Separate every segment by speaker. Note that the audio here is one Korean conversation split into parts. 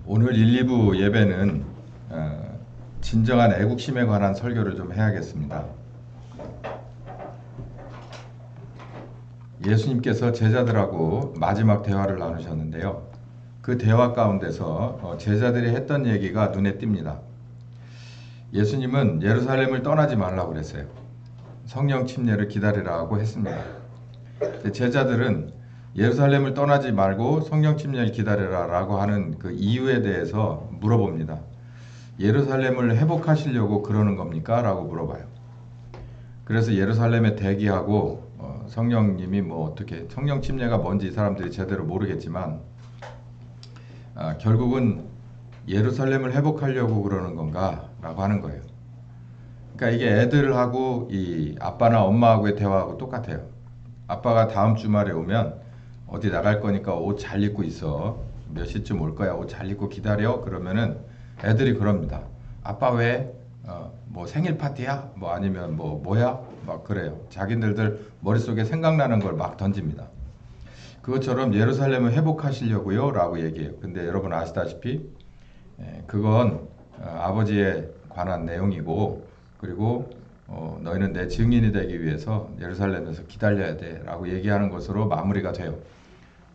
Speaker 1: 오늘 1, 2부 예배는 진정한 애국심에 관한 설교를 좀 해야겠습니다. 예수님께서 제자들하고 마지막 대화를 나누셨는데요. 그 대화 가운데서 제자들이 했던 얘기가 눈에 띕니다. 예수님은 예루살렘을 떠나지 말라고 그랬어요. 성령 침례를 기다리라고 했습니다. 제자들은 예루살렘을 떠나지 말고 성령 침례를 기다리라라고 하는 그 이유에 대해서 물어봅니다. 예루살렘을 회복하시려고 그러는 겁니까? 라고 물어봐요. 그래서 예루살렘에 대기하고 성령님이 어떻게 성령 침례가 뭔지 이 사람들이 제대로 모르겠지만 결국은 예루살렘을 회복하려고 그러는 건가? 라고 하는 거예요. 그러니까 이게 애들하고 이 아빠나 엄마하고의 대화하고 똑같아요. 아빠가 다음 주말에 오면 어디 나갈 거니까 옷 잘 입고 있어. 몇 시쯤 올 거야. 옷 잘 입고 기다려. 그러면은 애들이 그럽니다. 아빠 왜? 뭐 생일 파티야? 뭐 아니면 뭐야? 막 그래요. 자기들들 머릿속에 생각나는 걸 막 던집니다. 그것처럼 예루살렘을 회복하시려고요? 라고 얘기해요. 근데 여러분 아시다시피 그건 아버지에 관한 내용이고 그리고 너희는 내 증인이 되기 위해서 예루살렘에서 기다려야 돼 라고 얘기하는 것으로 마무리가 돼요.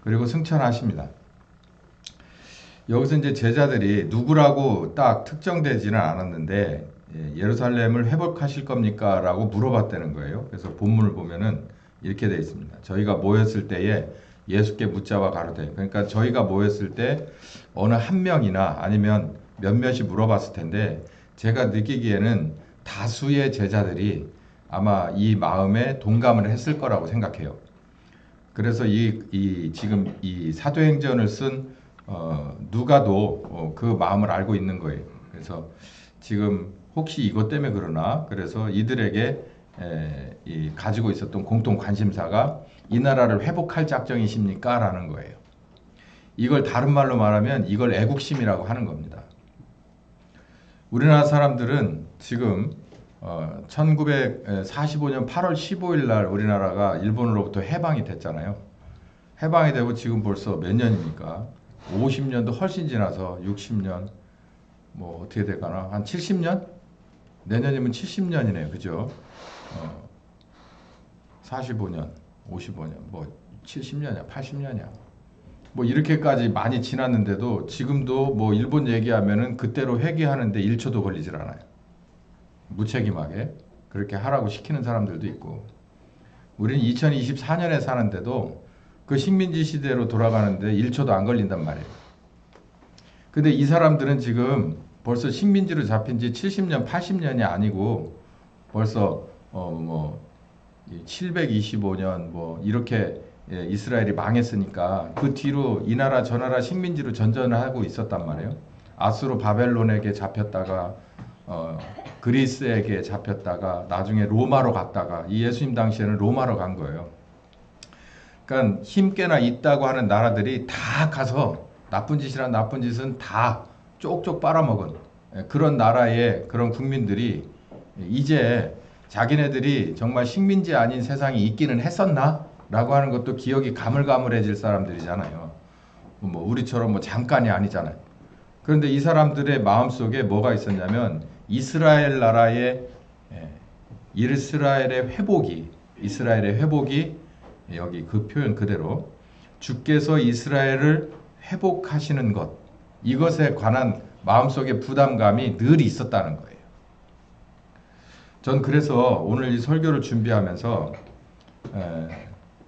Speaker 1: 그리고 승천하십니다. 여기서 이제 제자들이 누구라고 딱 특정되지는 않았는데 예루살렘을 회복하실 겁니까? 라고 물어봤다는 거예요. 그래서 본문을 보면은 이렇게 되어 있습니다. 저희가 모였을 때에 예수께 묻자와 가로되, 그러니까 저희가 모였을 때 어느 한 명이나 아니면 몇몇이 물어봤을 텐데 제가 느끼기에는 다수의 제자들이 아마 이 마음에 동감을 했을 거라고 생각해요. 그래서 지금 이 사도행전을 쓴 누가도 그 마음을 알고 있는 거예요. 그래서 지금 혹시 이것 때문에 그러나 그래서 이들에게 가지고 있었던 공통 관심사가 이 나라를 회복할 작정이십니까? 라는 거예요. 이걸 다른 말로 말하면 이걸 애국심이라고 하는 겁니다. 우리나라 사람들은 지금 1945년 8월 15일 날 우리나라가 일본으로부터 해방이 됐잖아요. 해방이 되고 지금 벌써 몇 년입니까? 50년도 훨씬 지나서 60년 뭐 어떻게 될까나? 한 70년? 내년이면 70년이네요. 그죠? 45년, 55년, 뭐 70년이야, 80년이야. 뭐 이렇게까지 많이 지났는데도 지금도 뭐 일본 얘기하면은 그때로 회귀하는데 1초도 걸리질 않아요. 무책임하게 그렇게 하라고 시키는 사람들도 있고, 우리는 2024년에 사는데도 그 식민지 시대로 돌아가는데 1초도 안 걸린단 말이에요. 근데 이 사람들은 지금 벌써 식민지로 잡힌 지 70년, 80년이 아니고 벌써 725년 뭐 이렇게 이스라엘이 망했으니까 그 뒤로 이 나라 저 나라 식민지로 전전을 하고 있었단 말이에요. 아수르 바벨론에게 잡혔다가 그리스에게 잡혔다가 나중에 로마로 갔다가 이 예수님 당시에는 로마로 간 거예요. 그러니까 힘께나 있다고 하는 나라들이 다 가서 나쁜 짓이란 나쁜 짓은 다 쪽쪽 빨아먹은 그런 나라의 그런 국민들이 이제 자기네들이 정말 식민지 아닌 세상이 있기는 했었나? 라고 하는 것도 기억이 가물가물해질 사람들이잖아요. 뭐 우리처럼 뭐 잠깐이 아니잖아요. 그런데 이 사람들의 마음속에 뭐가 있었냐면 이스라엘의 회복이 여기 그 표현 그대로 주께서 이스라엘을 회복하시는 것, 이것에 관한 마음속의 부담감이 늘 있었다는 거예요. 전 그래서 오늘 이 설교를 준비하면서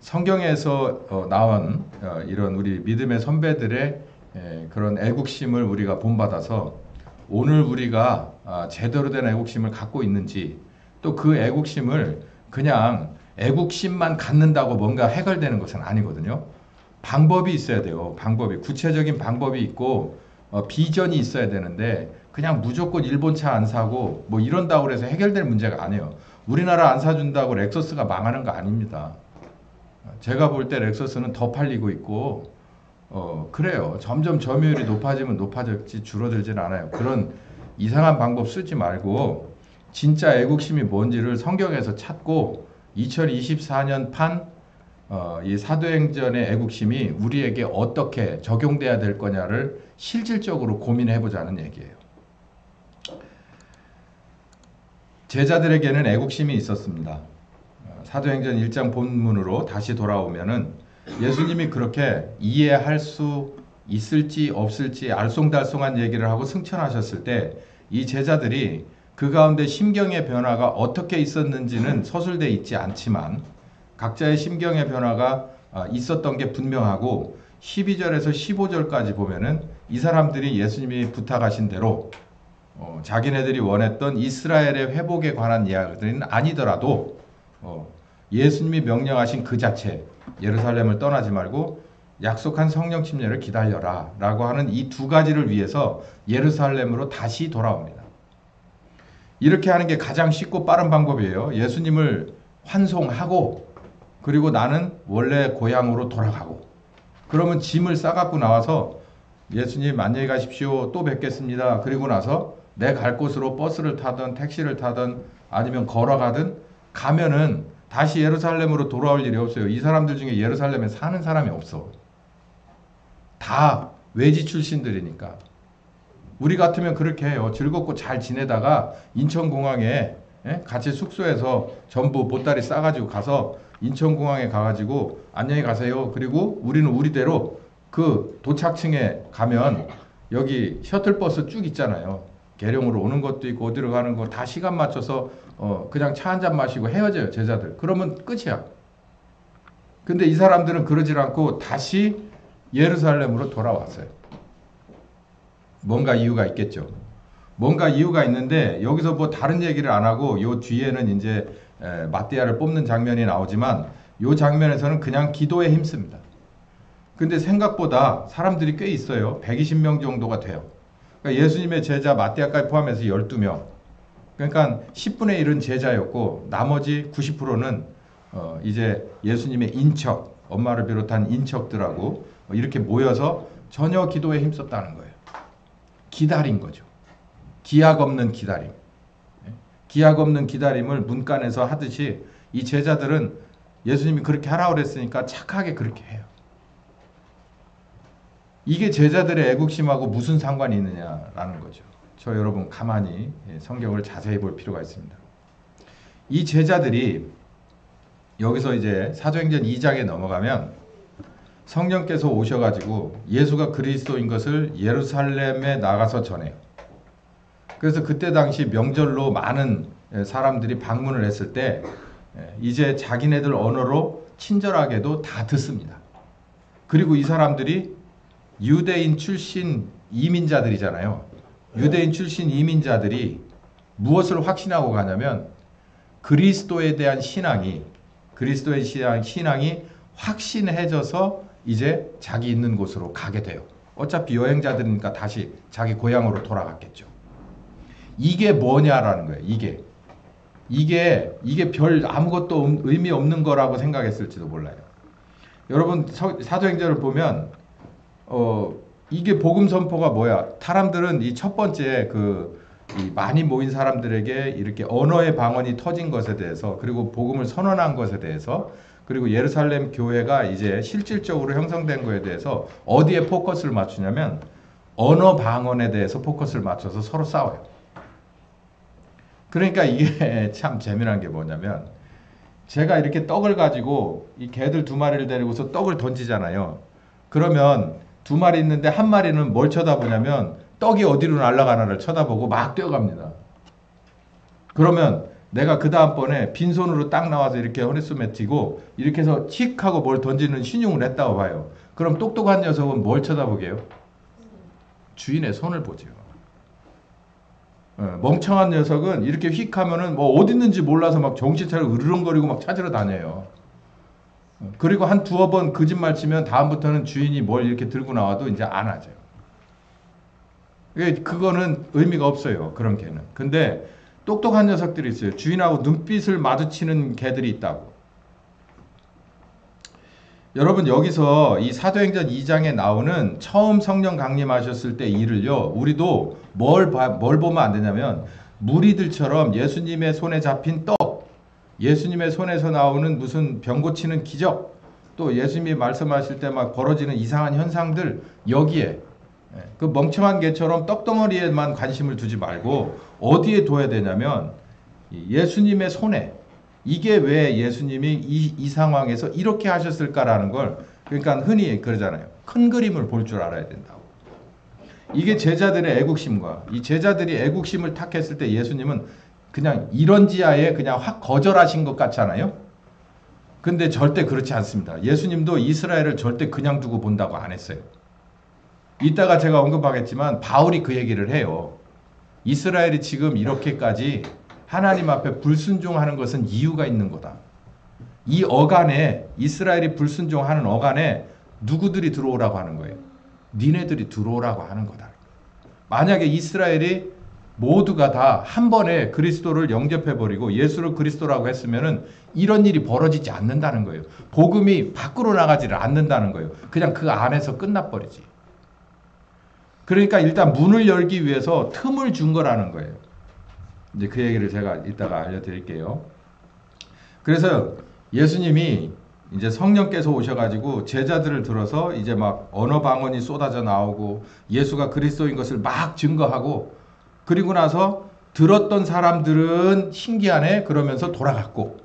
Speaker 1: 성경에서 나온 이런 우리 믿음의 선배들의 그런 애국심을 우리가 본받아서 오늘 우리가 제대로 된 애국심을 갖고 있는지, 또 그 애국심을 그냥 애국심만 갖는다고 뭔가 해결되는 것은 아니거든요. 방법이 있어야 돼요. 구체적인 방법이 있고 비전이 있어야 되는데 그냥 무조건 일본 차 안 사고 뭐 이런다고 해서 해결될 문제가 아니에요. 우리나라 안 사준다고 렉서스가 망하는 거 아닙니다. 제가 볼 때 렉서스는 더 팔리고 있고 그래요. 점점 점유율이 높아지면 높아졌지 줄어들지는 않아요. 그런 이상한 방법 쓰지 말고 진짜 애국심이 뭔지를 성경에서 찾고 2024년 판 이 사도행전의 애국심이 우리에게 어떻게 적용돼야 될 거냐를 실질적으로 고민해 보자는 얘기예요. 제자들에게는 애국심이 있었습니다. 사도행전 1장 본문으로 다시 돌아오면은 예수님이 그렇게 이해할 수 있을지 없을지 알쏭달쏭한 얘기를 하고 승천하셨을 때 이 제자들이 그 가운데 심경의 변화가 어떻게 있었는지는 서술되어 있지 않지만 각자의 심경의 변화가 있었던 게 분명하고 12절에서 15절까지 보면은 이 사람들이 예수님이 부탁하신 대로 자기네들이 원했던 이스라엘의 회복에 관한 이야기들은 아니더라도 예수님이 명령하신 그 자체 예루살렘을 떠나지 말고 약속한 성령 침례를 기다려라 라고 하는 이 두 가지를 위해서 예루살렘으로 다시 돌아옵니다. 이렇게 하는 게 가장 쉽고 빠른 방법이에요. 예수님을 환송하고 그리고 나는 원래 고향으로 돌아가고 그러면 짐을 싸갖고 나와서 예수님 안녕히 가십시오. 또 뵙겠습니다. 그리고 나서 내 갈 곳으로 버스를 타든 택시를 타든 아니면 걸어가든 가면은 다시 예루살렘으로 돌아올 일이 없어요. 이 사람들 중에 예루살렘에 사는 사람이 없어. 다 외지 출신들이니까. 우리 같으면 그렇게 해요. 즐겁고 잘 지내다가 인천공항에 같이 숙소에서 전부 보따리 싸가지고 가서 인천공항에 가가지고 안녕히 가세요. 그리고 우리는 우리대로 그 도착층에 가면 여기 셔틀버스 쭉 있잖아요. 계룡으로 오는 것도 있고 어디로 가는 거 다 시간 맞춰서 그냥 차 한잔 마시고 헤어져요. 제자들. 그러면 끝이야. 근데 이 사람들은 그러질 않고 다시 예루살렘으로 돌아왔어요. 뭔가 이유가 있겠죠. 뭔가 이유가 있는데 여기서 뭐 다른 얘기를 안 하고 요 뒤에는 이제 마띠아를 뽑는 장면이 나오지만 요 장면에서는 그냥 기도에 힘씁니다. 근데 생각보다 사람들이 꽤 있어요. 120명 정도가 돼요. 그러니까 예수님의 제자 마띠아까지 포함해서 12명. 그러니까 10분의 1은 제자였고 나머지 90%는 이제 예수님의 인척, 엄마를 비롯한 인척들하고 이렇게 모여서 전혀 기도에 힘썼다는 거예요. 기다린 거죠. 기약 없는 기다림. 기약 없는 기다림을 문간에서 하듯이 이 제자들은 예수님이 그렇게 하라고 그랬으니까 착하게 그렇게 해요. 이게 제자들의 애국심하고 무슨 상관이 있느냐라는 거죠. 저 여러분 가만히 성경을 자세히 볼 필요가 있습니다. 이 제자들이 여기서 이제 사도행전 2장에 넘어가면 성령께서 오셔가지고 예수가 그리스도인 것을 예루살렘에 나가서 전해요. 그래서 그때 당시 명절로 많은 사람들이 방문을 했을 때 이제 자기네들 언어로 친절하게도 다 듣습니다. 그리고 이 사람들이 유대인 출신 이민자들이잖아요. 유대인 출신 이민자들이 무엇을 확신하고 가냐면 그리스도에 대한 신앙이 확신해져서 이제 자기 있는 곳으로 가게 돼요. 어차피 여행자들이니까 다시 자기 고향으로 돌아갔겠죠. 이게 뭐냐라는 거예요. 이게 별 아무것도 의미 없는 거라고 생각했을지도 몰라요. 여러분 사도행전을 보면 이게 복음 선포가 뭐야? 사람들은 이 첫 번째 이 많이 모인 사람들에게 이렇게 언어의 방언이 터진 것에 대해서 그리고 복음을 선언한 것에 대해서 그리고 예루살렘 교회가 이제 실질적으로 형성된 거에 대해서 어디에 포커스를 맞추냐면 언어 방언에 대해서 포커스를 맞춰서 서로 싸워요. 그러니까 이게 참 재미난 게 뭐냐면 제가 이렇게 떡을 가지고 이 개들 두 마리를 데리고서 떡을 던지잖아요. 그러면 두 마리 있는데 한 마리는 뭘 쳐다보냐면 떡이 어디로 날아가나를 쳐다보고 막 뛰어갑니다. 그러면 내가 그 다음번에 빈손으로 딱 나와서 이렇게 허리숨에 튀고 이렇게 해서 칙 하고 뭘 던지는 신용을 했다고 봐요. 그럼 똑똑한 녀석은 뭘 쳐다보게요? 주인의 손을 보죠. 멍청한 녀석은 이렇게 휙 하면은 뭐 어디 있는지 몰라서 막 정신 차리고 으르렁거리고 막 찾으러 다녀요. 그리고 한 두어 번 거짓말 치면 다음부터는 주인이 뭘 이렇게 들고 나와도 이제 안 하죠. 그거는 의미가 없어요. 그런 개는. 근데 똑똑한 녀석들이 있어요. 주인하고 눈빛을 마주치는 개들이 있다고. 여러분 여기서 이 사도행전 2장에 나오는 처음 성령 강림하셨을 때 일을요. 우리도 뭘 보면 안 되냐면 무리들처럼 예수님의 손에 잡힌 떡, 예수님의 손에서 나오는 무슨 병 고치는 기적 또 예수님이 말씀하실 때 막 벌어지는 이상한 현상들 여기에 그 멍청한 개처럼 떡덩어리에만 관심을 두지 말고 어디에 둬야 되냐면 예수님의 손에 이게 왜 예수님이 이 상황에서 이렇게 하셨을까라는 걸 그러니까 흔히 그러잖아요. 큰 그림을 볼 줄 알아야 된다고. 이게 제자들의 애국심과 이 제자들이 애국심을 탁했을 때 예수님은 그냥 이런 지하에 그냥 확 거절하신 것 같잖아요. 근데 절대 그렇지 않습니다. 예수님도 이스라엘을 절대 그냥 두고 본다고 안 했어요. 이따가 제가 언급하겠지만 바울이 그 얘기를 해요. 이스라엘이 지금 이렇게까지 하나님 앞에 불순종하는 것은 이유가 있는 거다. 이 어간에 이스라엘이 불순종하는 어간에 누구들이 들어오라고 하는 거예요. 니네들이 들어오라고 하는 거다. 만약에 이스라엘이 모두가 다 한 번에 그리스도를 영접해버리고 예수를 그리스도라고 했으면은 이런 일이 벌어지지 않는다는 거예요. 복음이 밖으로 나가지를 않는다는 거예요. 그냥 그 안에서 끝나버리지. 그러니까 일단 문을 열기 위해서 틈을 준 거라는 거예요. 이제 그 얘기를 제가 이따가 알려드릴게요. 그래서 예수님이 이제 성령께서 오셔가지고 제자들을 들어서 이제 막 언어 방언이 쏟아져 나오고 예수가 그리스도인 것을 막 증거하고 그리고 나서 들었던 사람들은 신기하네 그러면서 돌아갔고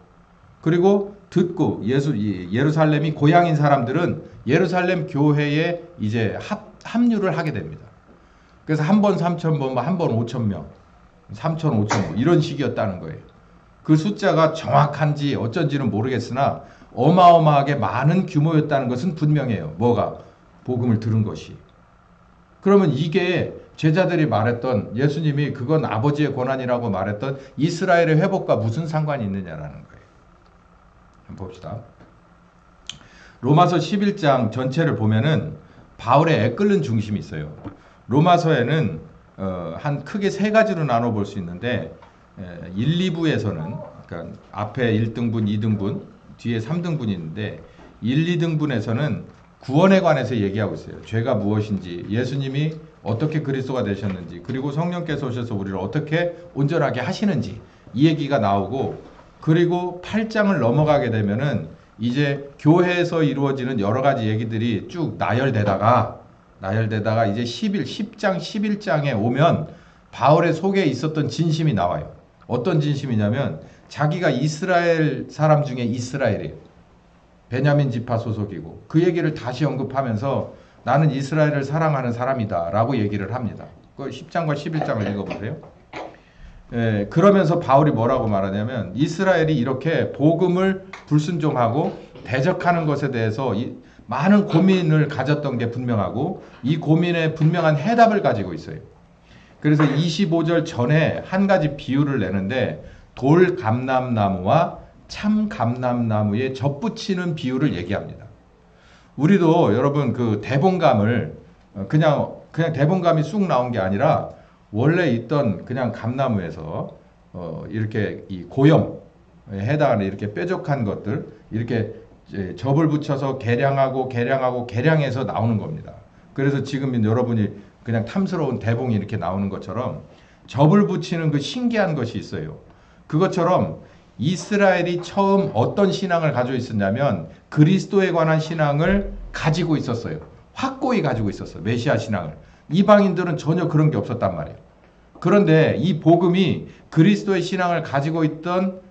Speaker 1: 그리고 듣고 예루살렘이 고향인 사람들은 예루살렘 교회에 이제 합류를 하게 됩니다. 그래서 한 번 3,000번, 한 번 5,000명, 3,000, 5,000 이런 식이었다는 거예요. 그 숫자가 정확한지 어쩐지는 모르겠으나 어마어마하게 많은 규모였다는 것은 분명해요. 뭐가? 복음을 들은 것이. 그러면 이게 제자들이 말했던 예수님이 그건 아버지의 권한이라고 말했던 이스라엘의 회복과 무슨 상관이 있느냐라는 거예요. 한번 봅시다. 로마서 11장 전체를 보면은 바울의 애끓는 중심이 있어요. 로마서에는 한 크게 세 가지로 나눠 볼 수 있는데 1, 2부에서는 그러니까 앞에 1등분, 2등분, 뒤에 3등분이 있는데 1, 2등분에서는 구원에 관해서 얘기하고 있어요. 죄가 무엇인지, 예수님이 어떻게 그리스도가 되셨는지, 그리고 성령께서 오셔서 우리를 어떻게 온전하게 하시는지 이 얘기가 나오고 그리고 8장을 넘어가게 되면은 이제 교회에서 이루어지는 여러 가지 얘기들이 쭉 나열되다가 이제 10장, 11장에 오면 바울의 속에 있었던 진심이 나와요. 어떤 진심이냐면 자기가 이스라엘 사람 중에 이스라엘이에요. 베냐민 지파 소속이고 그 얘기를 다시 언급하면서 나는 이스라엘을 사랑하는 사람이다 라고 얘기를 합니다. 그 10장과 11장을 읽어보세요. 그러면서 바울이 뭐라고 말하냐면 이스라엘이 이렇게 복음을 불순종하고 대적하는 것에 대해서 많은 고민을 가졌던 게 분명하고 이 고민에 분명한 해답을 가지고 있어요. 그래서 25절 전에 한 가지 비유를 내는데 돌 감람나무와 참 감람나무에 접붙이는 비유를 얘기합니다. 우리도 여러분 그 대봉감을 그냥 대봉감이 쑥 나온 게 아니라 원래 있던 그냥 감나무에서 이렇게 이 고염에 해당하는 이렇게 뾰족한 것들 이렇게 접을 붙여서 개량해서 나오는 겁니다. 그래서 지금 여러분이 그냥 탐스러운 대봉이 이렇게 나오는 것처럼 접을 붙이는 그 신기한 것이 있어요. 그것처럼 이스라엘이 처음 어떤 신앙을 가지고 있었냐면 그리스도에 관한 신앙을 가지고 있었어요. 확고히 가지고 있었어요. 메시아 신앙을. 이방인들은 전혀 그런 게 없었단 말이에요. 그런데 이 복음이 그리스도의 신앙을 가지고 있던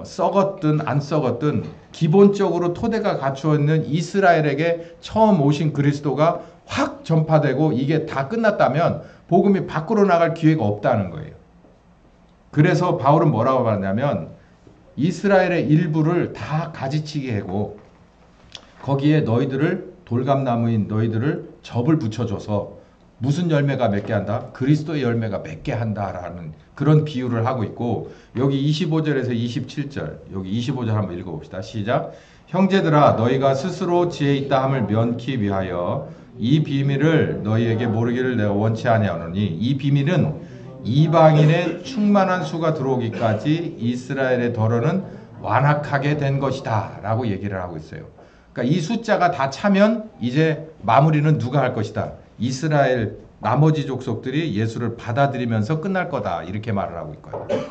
Speaker 1: 썩었든 안 썩었든 기본적으로 토대가 갖추어 있는 이스라엘에게 처음 오신 그리스도가 확 전파되고 이게 다 끝났다면 복음이 밖으로 나갈 기회가 없다는 거예요. 그래서 바울은 뭐라고 말하냐면 이스라엘의 일부를 다 가지치게 하고 거기에 너희들을 돌감나무인 너희들을 접을 붙여줘서 무슨 열매가 맺게 한다? 그리스도의 열매가 맺게 한다라는 그런 비유를 하고 있고 여기 25절에서 27절 여기 25절 한번 읽어봅시다. 시작. 형제들아 너희가 스스로 지혜 있다 함을 면키 위하여 이 비밀을 너희에게 모르기를 내가 원치 아니하노니 이 비밀은 이방인의 충만한 수가 들어오기까지 이스라엘의 덜어는 완악하게 된 것이다 라고 얘기를 하고 있어요. 그러니까 이 숫자가 다 차면 이제 마무리는 누가 할 것이다. 이스라엘 나머지 족속들이 예수를 받아들이면서 끝날 거다 이렇게 말을 하고 있거든요.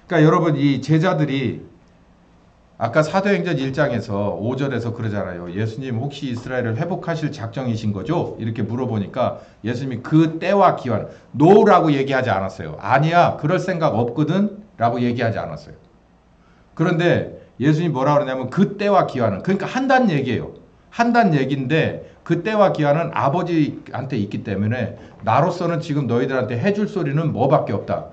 Speaker 1: 그러니까 여러분 이 제자들이 아까 사도행전 1장에서 5절에서 그러잖아요. 예수님 혹시 이스라엘을 회복하실 작정이신 거죠? 이렇게 물어보니까 예수님이 그 때와 기한, 노라고 얘기하지 않았어요. 아니야, 그럴 생각 없거든 라고 얘기하지 않았어요. 그런데 예수님이 뭐라 그러냐면 그 때와 기한은, 그러니까 한다는 얘기예요. 한다는 얘기인데 그 때와 기한은 아버지한테 있기 때문에 나로서는 지금 너희들한테 해줄 소리는 뭐밖에 없다.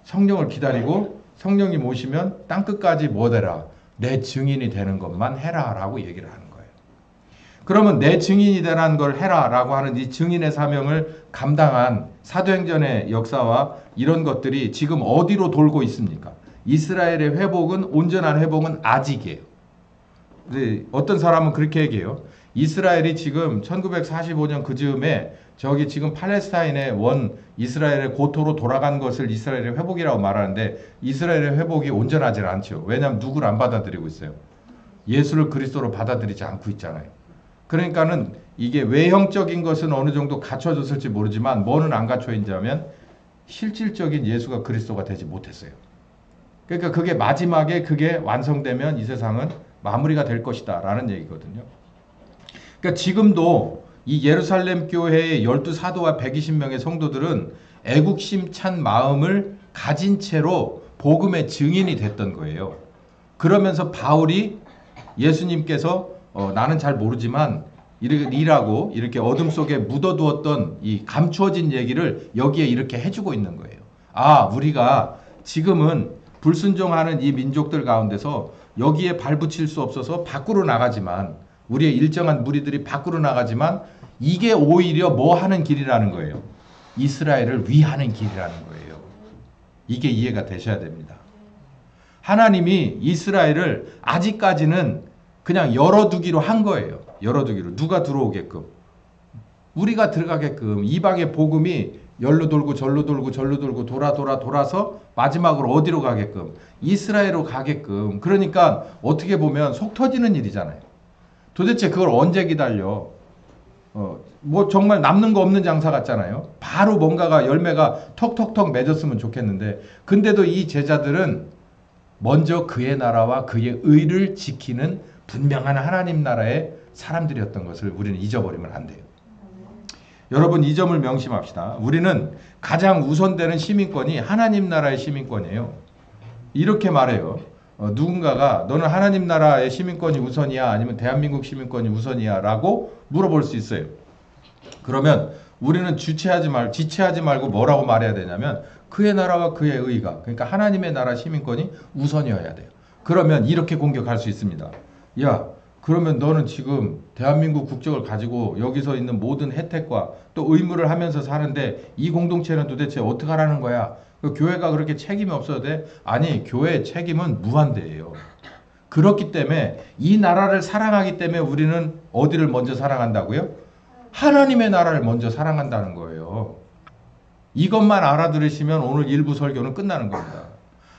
Speaker 1: 성령을 기다리고 성령이 오시면 땅끝까지 뭐 되라. 내 증인이 되는 것만 해라 라고 얘기를 하는 거예요. 그러면 내 증인이 되라는 걸 해라 라고 하는 이 증인의 사명을 감당한 사도행전의 역사와 이런 것들이 지금 어디로 돌고 있습니까? 이스라엘의 회복은, 온전한 회복은 아직이에요. 어떤 사람은 그렇게 얘기해요. 이스라엘이 지금 1945년 그 즈음에 저기 지금 팔레스타인의 이스라엘의 고토로 돌아간 것을 이스라엘의 회복이라고 말하는데 이스라엘의 회복이 온전하지 않죠. 왜냐하면 누구를 안 받아들이고 있어요. 예수를 그리스도로 받아들이지 않고 있잖아요. 그러니까는 이게 외형적인 것은 어느 정도 갖춰졌을지 모르지만 뭐는 안 갖춰 있냐면 실질적인 예수가 그리스도가 되지 못했어요. 그러니까 그게 마지막에 그게 완성되면 이 세상은 마무리가 될 것이다 라는 얘기거든요. 그러니까 지금도 이 예루살렘 교회의 12사도와 120명의 성도들은 애국심 찬 마음을 가진 채로 복음의 증인이 됐던 거예요. 그러면서 바울이 예수님께서 나는 잘 모르지만 이라고 이렇게 어둠 속에 묻어두었던 이 감추어진 얘기를 여기에 이렇게 해주고 있는 거예요. 아, 우리가 지금은 불순종하는 이 민족들 가운데서 여기에 발붙일 수 없어서 밖으로 나가지만 우리의 일정한 무리들이 밖으로 나가지만 이게 오히려 뭐 하는 길이라는 거예요. 이스라엘을 위하는 길이라는 거예요. 이게 이해가 되셔야 됩니다. 하나님이 이스라엘을 아직까지는 그냥 열어두기로 한 거예요. 열어두기로. 누가 들어오게끔. 우리가 들어가게끔. 이방의 복음이 열로 돌고 절로 돌고 절로 돌고 돌아서 마지막으로 어디로 가게끔. 이스라엘로 가게끔. 그러니까 어떻게 보면 속 터지는 일이잖아요. 도대체 그걸 언제 기다려? 뭐 정말 남는 거 없는 장사 같잖아요. 바로 뭔가가 열매가 턱턱턱 맺었으면 좋겠는데 근데도 이 제자들은 먼저 그의 나라와 그의 의를 지키는 분명한 하나님 나라의 사람들이었던 것을 우리는 잊어버리면 안 돼요. 여러분 이 점을 명심합시다. 우리는 가장 우선되는 시민권이 하나님 나라의 시민권이에요. 이렇게 말해요. 누군가가 너는 하나님 나라의 시민권이 우선이야 아니면 대한민국 시민권이 우선이야 라고 물어볼 수 있어요. 그러면 우리는 지체하지 말고 뭐라고 말해야 되냐면 그의 나라와 그의 의가, 그러니까 하나님의 나라 시민권이 우선이어야 돼요. 그러면 이렇게 공격할 수 있습니다. 야, 그러면 너는 지금 대한민국 국적을 가지고 여기서 있는 모든 혜택과 또 의무를 하면서 사는데 이 공동체는 도대체 어떻게 하라는 거야? 교회가 그렇게 책임이 없어도 돼? 아니, 교회의 책임은 무한대예요. 그렇기 때문에 이 나라를 사랑하기 때문에 우리는 어디를 먼저 사랑한다고요? 하나님의 나라를 먼저 사랑한다는 거예요. 이것만 알아들으시면 오늘 일부 설교는 끝나는 겁니다.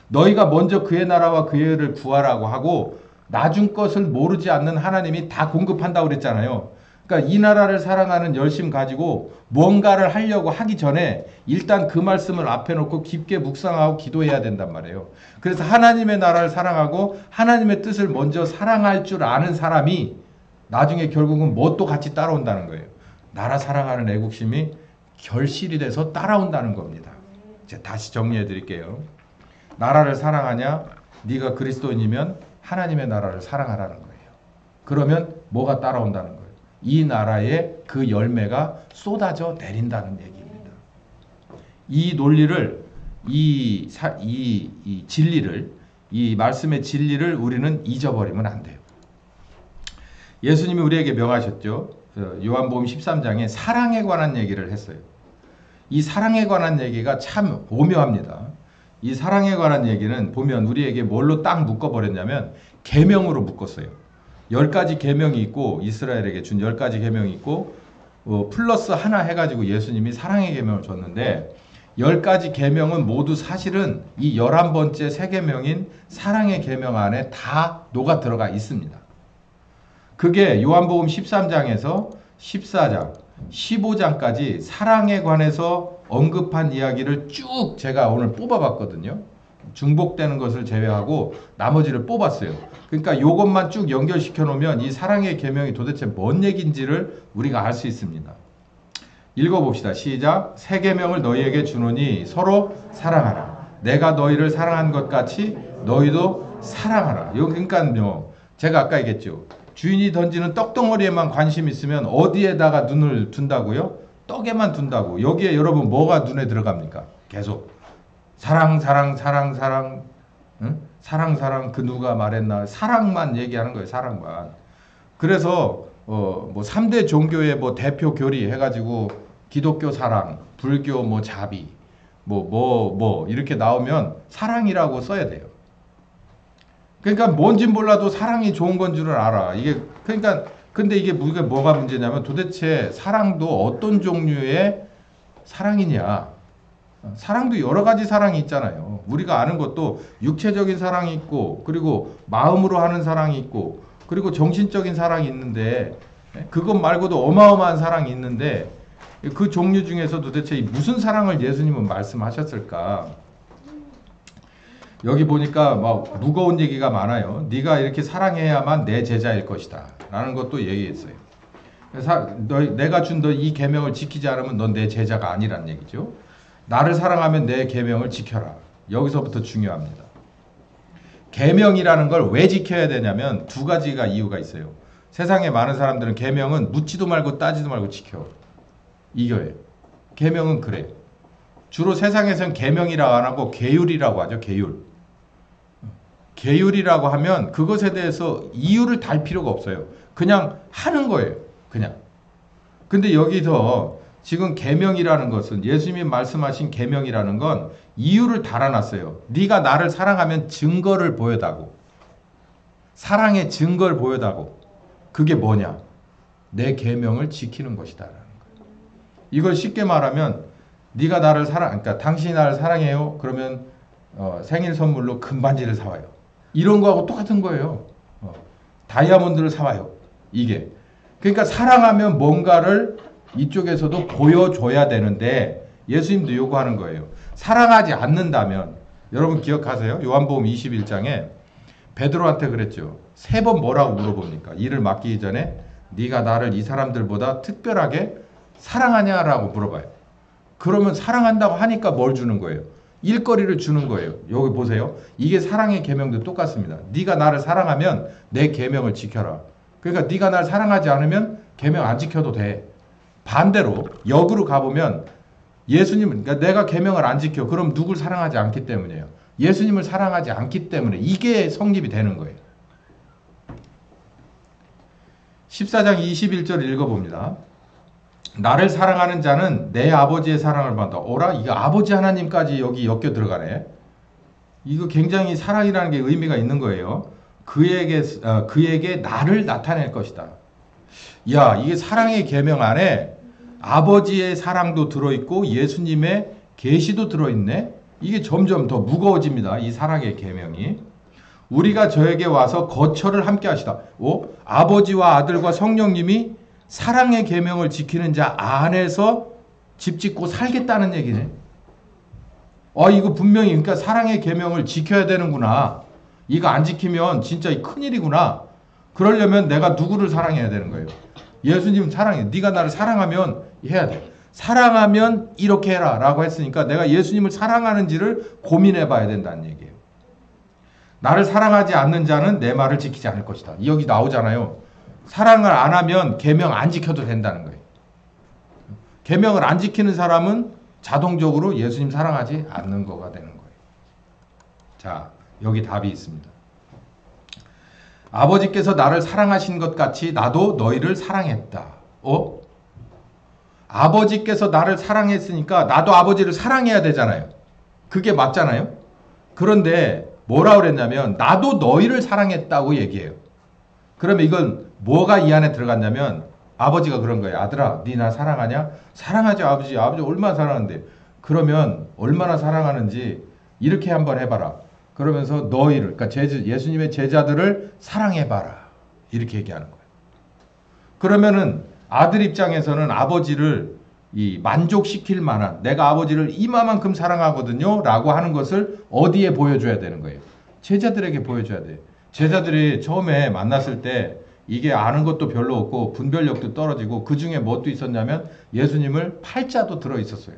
Speaker 1: 너희가 먼저 그의 나라와 그의 의를 구하라고 하고 나중 것을 모르지 않는 하나님이 다 공급한다고 그랬잖아요. 그러니까 이 나라를 사랑하는 열심 가지고 뭔가를 하려고 하기 전에 일단 그 말씀을 앞에 놓고 깊게 묵상하고 기도해야 된단 말이에요. 그래서 하나님의 나라를 사랑하고 하나님의 뜻을 먼저 사랑할 줄 아는 사람이 나중에 결국은 뭣도 같이 따라온다는 거예요. 나라 사랑하는 애국심이 결실이 돼서 따라온다는 겁니다. 이제 다시 정리해 드릴게요. 나라를 사랑하냐? 네가 그리스도인이면 하나님의 나라를 사랑하라는 거예요. 그러면 뭐가 따라온다는 거예요? 이 나라에 그 열매가 쏟아져 내린다는 얘기입니다. 이 논리를, 이 진리를, 이 말씀의 진리를 우리는 잊어버리면 안 돼요. 예수님이 우리에게 명하셨죠. 요한복음 13장에 사랑에 관한 얘기를 했어요. 이 사랑에 관한 얘기가 참 오묘합니다. 이 사랑에 관한 얘기는 보면 우리에게 뭘로 딱 묶어버렸냐면 계명으로 묶었어요. 10가지 계명이 있고 이스라엘에게 준 10가지 계명이 있고 플러스 하나 해가지고 예수님이 사랑의 계명을 줬는데 10가지 계명은 모두 사실은 이 11번째 세 계명인 사랑의 계명 안에 다 녹아 들어가 있습니다. 그게 요한복음 13장에서 14장, 15장까지 사랑에 관해서 언급한 이야기를 쭉 제가 오늘 뽑아봤거든요. 중복되는 것을 제외하고 나머지를 뽑았어요. 그러니까 요것만 쭉 연결시켜 놓으면 이 사랑의 계명이 도대체 뭔 얘기인지를 우리가 알 수 있습니다. 읽어봅시다. 시작. 새 계명을 너희에게 주노니 서로 사랑하라. 내가 너희를 사랑한 것 같이 너희도 사랑하라. 그러니까요. 제가 아까 얘기했죠. 주인이 던지는 떡덩어리에만 관심 있으면 어디에다가 눈을 둔다고요? 떡에만 둔다고. 여기에 여러분 뭐가 눈에 들어갑니까? 계속 사랑 사랑 사랑 사랑 응? 사랑 사랑 그 누가 말했나 사랑만 얘기하는 거예요. 사랑만. 그래서 뭐 3대 종교의 뭐 대표 교리 해가지고 기독교 사랑, 불교 뭐 자비 뭐 이렇게 나오면 사랑이라고 써야 돼요. 그러니까 뭔진 몰라도 사랑이 좋은 건 줄을 알아. 이게 그러니까 근데 이게 뭐가 문제냐면 도대체 사랑도 어떤 종류의 사랑이냐. 사랑도 여러 가지 사랑이 있잖아요. 우리가 아는 것도 육체적인 사랑이 있고 그리고 마음으로 하는 사랑이 있고 그리고 정신적인 사랑이 있는데 그것 말고도 어마어마한 사랑이 있는데 그 종류 중에서 도대체 무슨 사랑을 예수님은 말씀하셨을까? 여기 보니까 막 무거운 얘기가 많아요. 네가 이렇게 사랑해야만 내 제자일 것이다 라는 것도 얘기했어요. 내가 준 너 이 계명을 지키지 않으면 넌 내 제자가 아니란 얘기죠. 나를 사랑하면 내 계명을 지켜라. 여기서부터 중요합니다. 계명이라는 걸 왜 지켜야 되냐면 두 가지가 이유가 있어요. 세상에 많은 사람들은 계명은 묻지도 말고 따지도 말고 지켜. 이거예요. 계명은 그래. 주로 세상에서는 계명이라고 안 하고 계율이라고 하죠. 계율. 계율이라고 하면 그것에 대해서 이유를 달 필요가 없어요. 그냥 하는 거예요. 그냥. 근데 여기서 지금 계명이라는 것은 예수님이 말씀하신 계명이라는 건 이유를 달아놨어요. 네가 나를 사랑하면 증거를 보여다고. 사랑의 증거를 보여다고. 그게 뭐냐? 내 계명을 지키는 것이다. 이걸 쉽게 말하면 네가 나를 그러니까 당신이 나를 사랑해요. 그러면 생일 선물로 금반지를 사와요. 이런 거하고 똑같은 거예요. 다이아몬드를 사와요. 이게. 그러니까 사랑하면 뭔가를 이쪽에서도 보여줘야 되는데 예수님도 요구하는 거예요. 사랑하지 않는다면 여러분 기억하세요? 요한복음 21장에 베드로한테 그랬죠. 3번 뭐라고 물어봅니까? 일을 맡기기 전에 네가 나를 이 사람들보다 특별하게 사랑하냐라고 물어봐요. 그러면 사랑한다고 하니까 뭘 주는 거예요? 일거리를 주는 거예요. 여기 보세요. 이게 사랑의 계명도 똑같습니다. 네가 나를 사랑하면 내 계명을 지켜라. 그러니까 네가 나를 사랑하지 않으면 계명 안 지켜도 돼. 반대로 역으로 가보면 예수님은 그러니까 내가 계명을 안 지켜. 그럼 누굴 사랑하지 않기 때문이에요. 예수님을 사랑하지 않기 때문에 이게 성립이 되는 거예요. 14장 21절 읽어봅니다. 나를 사랑하는 자는 내 아버지의 사랑을 받아. 오라? 이거 아버지 하나님까지 여기 엮여 들어가네. 이거 굉장히 사랑이라는 게 의미가 있는 거예요. 그에게 나를 나타낼 것이다. 야, 이게 사랑의 계명 안에 아버지의 사랑도 들어있고 예수님의 계시도 들어있네. 이게 점점 더 무거워집니다. 이 사랑의 계명이. 우리가 저에게 와서 거처를 함께 하시다. 아버지와 아들과 성령님이 사랑의 계명을 지키는 자 안에서 집 짓고 살겠다는 얘기네. 이거 분명히 그러니까 사랑의 계명을 지켜야 되는구나. 이거 안 지키면 진짜 큰일이구나. 그러려면 내가 누구를 사랑해야 되는 거예요? 예수님 사랑해. 네가 나를 사랑하면 해야 돼. 사랑하면 이렇게 해라 라고 했으니까 내가 예수님을 사랑하는지를 고민해 봐야 된다는 얘기예요. 나를 사랑하지 않는 자는 내 말을 지키지 않을 것이다. 여기 나오잖아요. 사랑을 안 하면 계명 안 지켜도 된다는 거예요. 계명을 안 지키는 사람은 자동적으로 예수님 사랑하지 않는 거가 되는 거예요. 자, 여기 답이 있습니다. 아버지께서 나를 사랑하신 것 같이 나도 너희를 사랑했다. 아버지께서 나를 사랑했으니까 나도 아버지를 사랑해야 되잖아요. 그게 맞잖아요. 그런데 뭐라 그랬냐면 나도 너희를 사랑했다고 얘기해요. 그러면 이건 뭐가 이 안에 들어갔냐면 아버지가 그런 거예요. 아들아, 네 나 사랑하냐? 사랑하지 아버지. 아버지 얼마나 사랑하는데. 그러면 얼마나 사랑하는지 이렇게 한번 해봐라. 그러면서 너희를, 그러니까 예수님의 제자들을 사랑해봐라. 이렇게 얘기하는 거예요. 그러면은 아들 입장에서는 아버지를 이 만족시킬 만한, 내가 아버지를 이마만큼 사랑하거든요 라고 하는 것을 어디에 보여줘야 되는 거예요? 제자들에게 보여줘야 돼요. 제자들이 처음에 만났을 때 이게 아는 것도 별로 없고 분별력도 떨어지고 그 중에 뭣도 있었냐면 예수님을 팔자도 들어있었어요.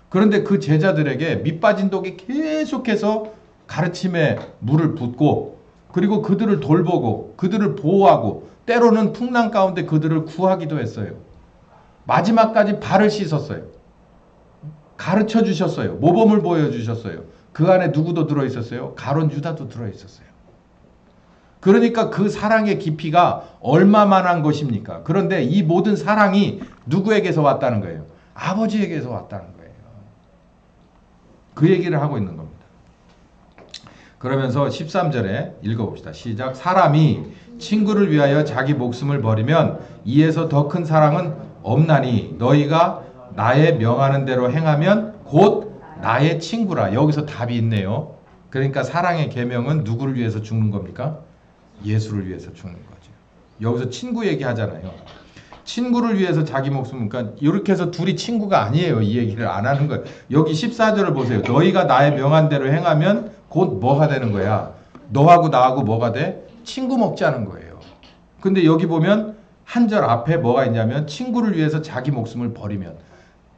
Speaker 1: 그런데 그 제자들에게 밑빠진 독이 계속해서 가르침에 물을 붓고, 그리고 그들을 돌보고 그들을 보호하고 때로는 풍랑 가운데 그들을 구하기도 했어요. 마지막까지 발을 씻었어요. 가르쳐 주셨어요. 모범을 보여주셨어요. 그 안에 누구도 들어있었어요? 가룟 유다도 들어있었어요. 그러니까 그 사랑의 깊이가 얼마만한 것입니까? 그런데 이 모든 사랑이 누구에게서 왔다는 거예요? 아버지에게서 왔다는 거예요. 그 얘기를 하고 있는 겁니다. 그러면서 13절에 읽어봅시다. 시작. 사람이 친구를 위하여 자기 목숨을 버리면 이에서 더 큰 사랑은 없나니 너희가 나의 명하는 대로 행하면 곧 나의 친구라. 여기서 답이 있네요. 그러니까 사랑의 계명은 누구를 위해서 죽는 겁니까? 예수를 위해서 죽는 거죠. 여기서 친구 얘기하잖아요. 친구를 위해서 자기 목숨, 그러니까 이렇게 해서 둘이 친구가 아니에요. 이 얘기를 안 하는 거예요. 여기 14절을 보세요. 너희가 나의 명한 대로 행하면 곧 뭐가 되는 거야? 너하고 나하고 뭐가 돼? 친구 먹자는 거예요. 근데 여기 보면 한 절 앞에 뭐가 있냐면 친구를 위해서 자기 목숨을 버리면,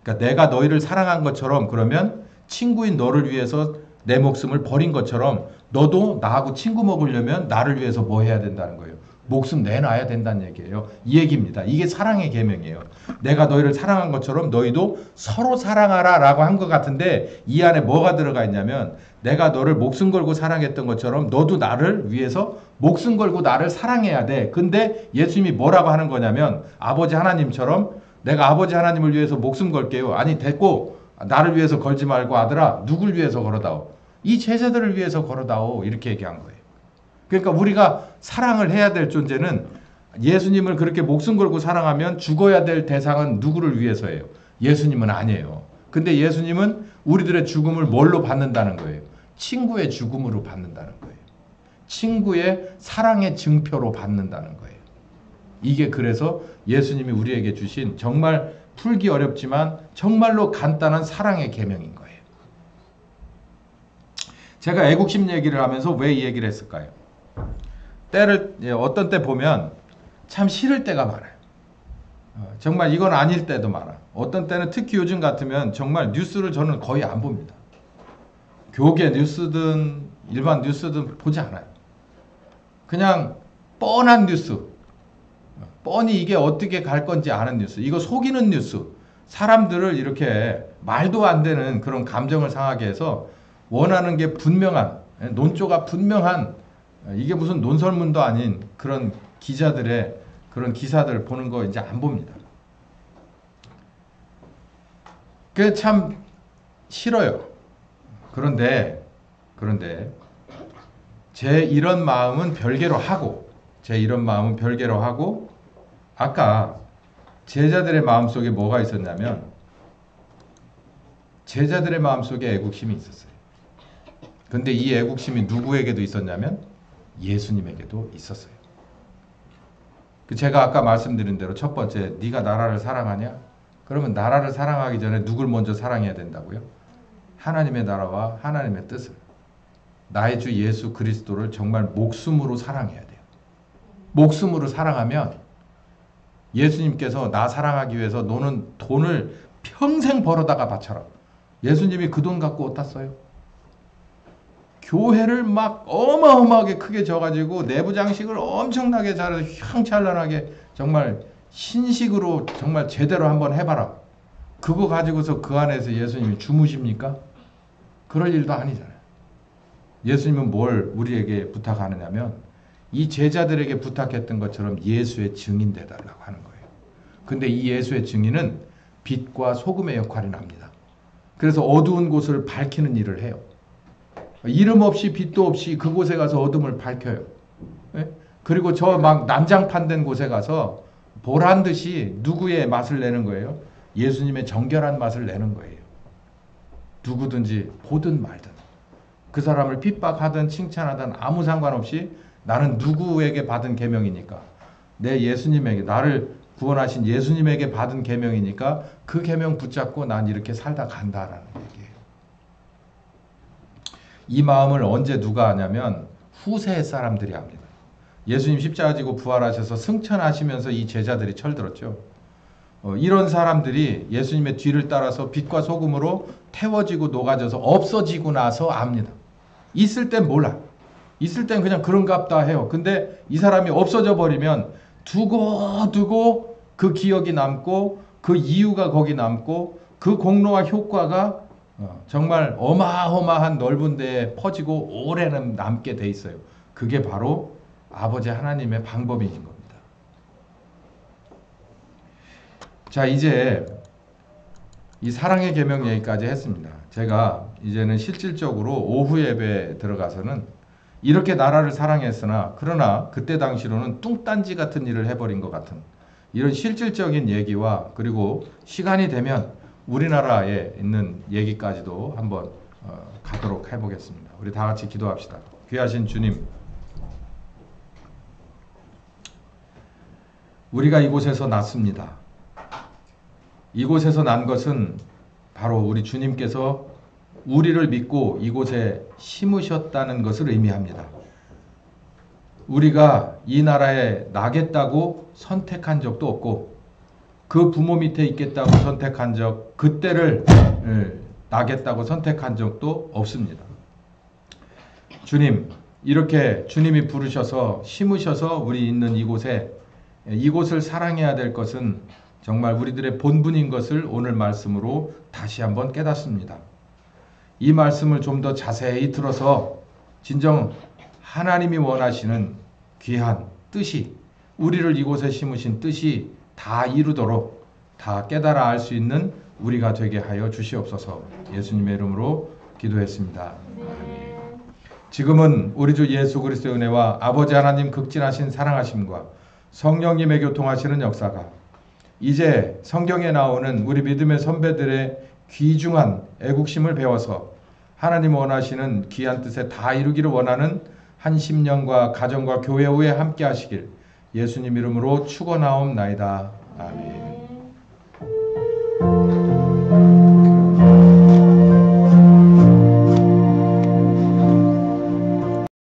Speaker 1: 그러니까 내가 너희를 사랑한 것처럼, 그러면 친구인 너를 위해서 내 목숨을 버린 것처럼 너도 나하고 친구 먹으려면 나를 위해서 뭐 해야 된다는 거예요? 목숨 내놔야 된다는 얘기예요. 이 얘기입니다. 이게 사랑의 계명이에요. 내가 너희를 사랑한 것처럼 너희도 서로 사랑하라 라고 한 것 같은데 이 안에 뭐가 들어가 있냐면 내가 너를 목숨 걸고 사랑했던 것처럼 너도 나를 위해서 목숨 걸고 나를 사랑해야 돼. 근데 예수님이 뭐라고 하는 거냐면 아버지 하나님처럼 내가 아버지 하나님을 위해서 목숨 걸게요. 아니 됐고 나를 위해서 걸지 말고 아들아 누굴 위해서 걸어다오? 이 제자들을 위해서 걸어다오. 이렇게 얘기한 거예요. 그러니까 우리가 사랑을 해야 될 존재는 예수님을 그렇게 목숨 걸고 사랑하면 죽어야 될 대상은 누구를 위해서예요? 예수님은 아니에요. 근데 예수님은 우리들의 죽음을 뭘로 받는다는 거예요? 친구의 죽음으로 받는다는 거예요. 친구의 사랑의 증표로 받는다는 거예요. 이게 그래서 예수님이 우리에게 주신 정말 풀기 어렵지만 정말로 간단한 사랑의 계명인 거예요. 제가 애국심 얘기를 하면서 왜 이 얘기를 했을까요? 어떤 때 보면 참 싫을 때가 많아요. 정말 이건 아닐 때도 많아. 어떤 때는 특히 요즘 같으면 정말 뉴스를 저는 거의 안 봅니다. 교계 뉴스든 일반 뉴스든 보지 않아요. 그냥 뻔한 뉴스, 뻔히 이게 어떻게 갈 건지 아는 뉴스, 이거 속이는 뉴스, 사람들을 이렇게 말도 안 되는 그런 감정을 상하게 해서 원하는 게 분명한, 논조가 분명한, 이게 무슨 논설문도 아닌 그런 기자들의 그런 기사들 보는 거 이제 안 봅니다. 그게 참 싫어요. 그런데 제 이런 마음은 별개로 하고, 아까 제자들의 마음속에 뭐가 있었냐면 제자들의 마음속에 애국심이 있었어요. 근데 이 애국심이 누구에게도 있었냐면 예수님에게도 있었어요. 제가 아까 말씀드린 대로 첫 번째, 네가 나라를 사랑하냐? 그러면 나라를 사랑하기 전에 누굴 먼저 사랑해야 된다고요? 하나님의 나라와 하나님의 뜻을, 나의 주 예수 그리스도를 정말 목숨으로 사랑해야 돼요. 목숨으로 사랑하면 예수님께서 나 사랑하기 위해서 너는 돈을 평생 벌어다가 바쳐라. 예수님이 그 돈 갖고 어디다 써요? 교회를 막 어마어마하게 크게 져가지고 내부 장식을 엄청나게 잘해서 휘황찬란하게 정말 신식으로 정말 제대로 한번 해봐라. 그거 가지고서 그 안에서 예수님이 주무십니까? 그럴 일도 아니잖아요. 예수님은 뭘 우리에게 부탁하느냐면 이 제자들에게 부탁했던 것처럼 예수의 증인 되달라고 하는 거예요. 근데 이 예수의 증인은 빛과 소금의 역할이 납니다. 그래서 어두운 곳을 밝히는 일을 해요. 이름 없이 빛도 없이 그곳에 가서 어둠을 밝혀요. 예? 그리고 저 막 난장판된 곳에 가서 보란 듯이 누구의 맛을 내는 거예요? 예수님의 정결한 맛을 내는 거예요. 누구든지 보든 말든 그 사람을 핍박하든 칭찬하든 아무 상관없이 나는 누구에게 받은 계명이니까 내 예수님에게, 나를 구원하신 예수님에게 받은 계명이니까 그 계명 붙잡고 난 이렇게 살다 간다라는 얘기예요. 이 마음을 언제 누가 하냐면 후세의 사람들이 합니다. 예수님 십자가 지고 부활하셔서 승천하시면서 이 제자들이 철들었죠. 이런 사람들이 예수님의 뒤를 따라서 빛과 소금으로 태워지고 녹아져서 없어지고 나서 압니다. 있을 땐 몰라. 있을 땐 그냥 그런갑다 해요. 근데 이 사람이 없어져 버리면 두고 그 기억이 남고 그 이유가 거기 남고 그 공로와 효과가 정말 어마어마한 넓은 데에 퍼지고 오래는 남게 돼 있어요. 그게 바로 아버지 하나님의 방법이신 겁니다. 자, 이제 이 사랑의 계명 얘기까지 했습니다. 제가 이제는 실질적으로 오후 예배에 들어가서는 이렇게 나라를 사랑했으나 그러나 그때 당시로는 뚱딴지 같은 일을 해버린 것 같은 이런 실질적인 얘기와 그리고 시간이 되면 우리나라에 있는 얘기까지도 한번 가도록 해보겠습니다. 우리 다 같이 기도합시다. 귀하신 주님, 우리가 이곳에서 났습니다. 이곳에서 난 것은 바로 우리 주님께서 우리를 믿고 이곳에 심으셨다는 것을 의미합니다. 우리가 이 나라에 나겠다고 선택한 적도 없고 그 부모 밑에 있겠다고 선택한 적, 그때를 나겠다고 선택한 적도 없습니다. 주님, 이렇게 주님이 부르셔서 심으셔서 우리 있는 이곳을 사랑해야 될 것은 정말 우리들의 본분인 것을 오늘 말씀으로 다시 한번 깨닫습니다. 이 말씀을 좀 더 자세히 들어서 진정 하나님이 원하시는 귀한 뜻이, 우리를 이곳에 심으신 뜻이 다 이루도록 다 깨달아 알 수 있는 우리가 되게 하여 주시옵소서. 예수님의 이름으로 기도했습니다. 아멘. 지금은 우리 주 예수 그리스도의 은혜와 아버지 하나님 극진하신 사랑하심과 성령님의 교통하시는 역사가 이제 성경에 나오는 우리 믿음의 선배들의 귀중한 애국심을 배워서 하나님 원하시는 귀한 뜻에 다 이루기를 원하는 한 심령과 가정과 교회 후에 함께 하시길 예수님 이름으로 축원하옵나이다. 아멘.